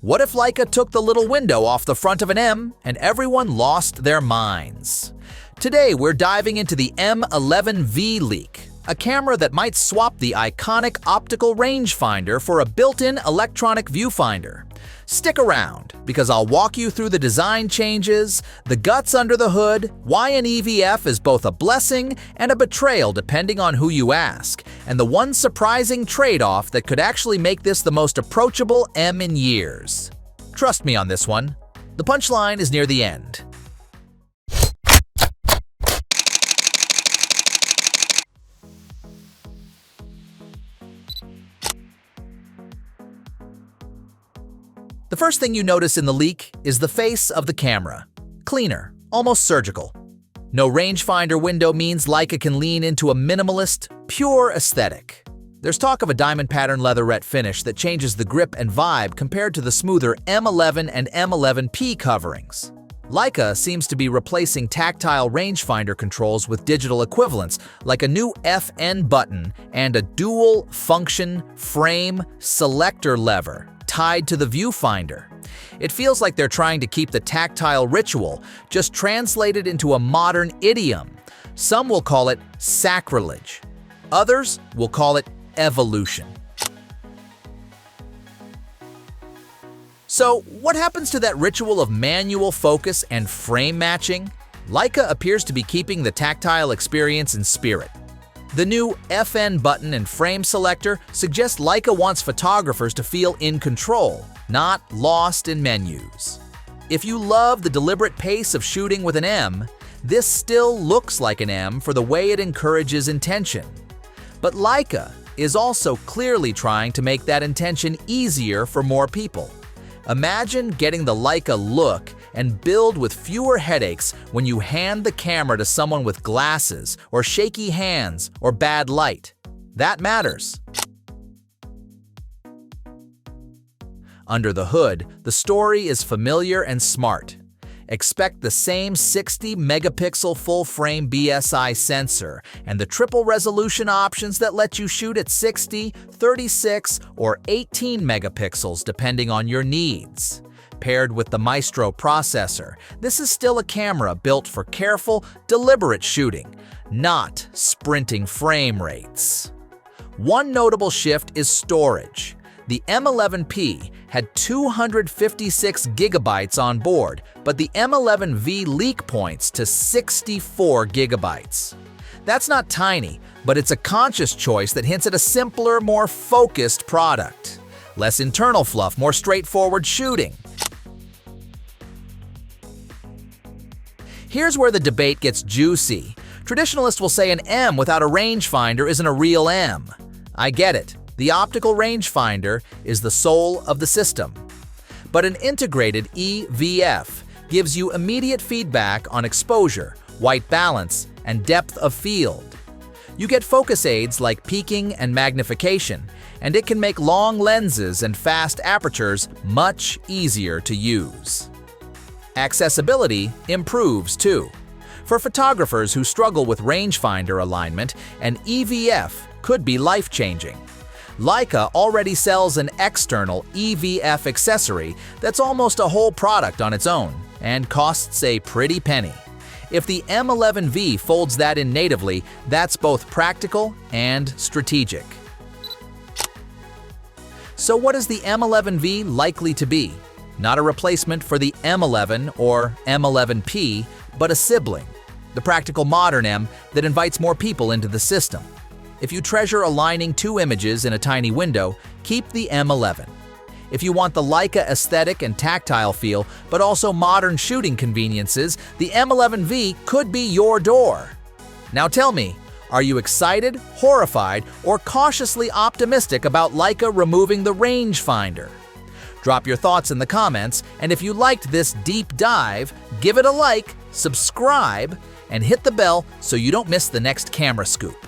What if Leica took the little window off the front of an M and everyone lost their minds? Today, we're diving into the M11-V leak, a camera that might swap the iconic optical rangefinder for a built-in electronic viewfinder. Stick around, because I'll walk you through the design changes, the guts under the hood, why an EVF is both a blessing and a betrayal depending on who you ask, and the one surprising trade-off that could actually make this the most approachable M in years. Trust me on this one. The punchline is near the end. The first thing you notice in the leak is the face of the camera. Cleaner, almost surgical. No rangefinder window means Leica can lean into a minimalist, pure aesthetic. There's talk of a diamond pattern leatherette finish that changes the grip and vibe compared to the smoother M11 and M11-P coverings. Leica seems to be replacing tactile rangefinder controls with digital equivalents, like a new FN button and a dual-function frame selector lever tied to the viewfinder. It feels like they're trying to keep the tactile ritual, just translated into a modern idiom. Some will call it sacrilege. Others will call it evolution. So, what happens to that ritual of manual focus and frame matching? Leica appears to be keeping the tactile experience in spirit. The new FN button and frame selector suggest Leica wants photographers to feel in control, not lost in menus. If you love the deliberate pace of shooting with an M, this still looks like an M for the way it encourages intention. But Leica is also clearly trying to make that intention easier for more people. Imagine getting the Leica look and build with fewer headaches when you hand the camera to someone with glasses or shaky hands or bad light. That matters. Under the hood, the story is familiar and smart. Expect the same 60-megapixel full-frame BSI sensor and the triple resolution options that let you shoot at 60, 36, or 18 megapixels depending on your needs. Paired with the Maestro processor, this is still a camera built for careful, deliberate shooting, not sprinting frame rates. One notable shift is storage. The M11-P had 256 gigabytes on board, but the M11-V leak points to 64 gigabytes. That's not tiny, but it's a conscious choice that hints at a simpler, more focused product. Less internal fluff, more straightforward shooting. Here's where the debate gets juicy. Traditionalists will say an M without a rangefinder isn't a real M. I get it. The optical rangefinder is the soul of the system. But an integrated EVF gives you immediate feedback on exposure, white balance, and depth of field. You get focus aids like peaking and magnification, and it can make long lenses and fast apertures much easier to use. Accessibility improves too. For photographers who struggle with rangefinder alignment, an EVF could be life-changing. Leica already sells an external EVF accessory that's almost a whole product on its own and costs a pretty penny. If the M11-V folds that in natively, that's both practical and strategic. So what is the M11-V likely to be? Not a replacement for the M11 or M11-P, but a sibling, the practical modern M that invites more people into the system. If you treasure aligning two images in a tiny window, keep the M11. If you want the Leica aesthetic and tactile feel, but also modern shooting conveniences, the M11-V could be your door. Now tell me, are you excited, horrified, or cautiously optimistic about Leica removing the rangefinder? Drop your thoughts in the comments, and if you liked this deep dive, give it a like, subscribe, and hit the bell so you don't miss the next camera scoop.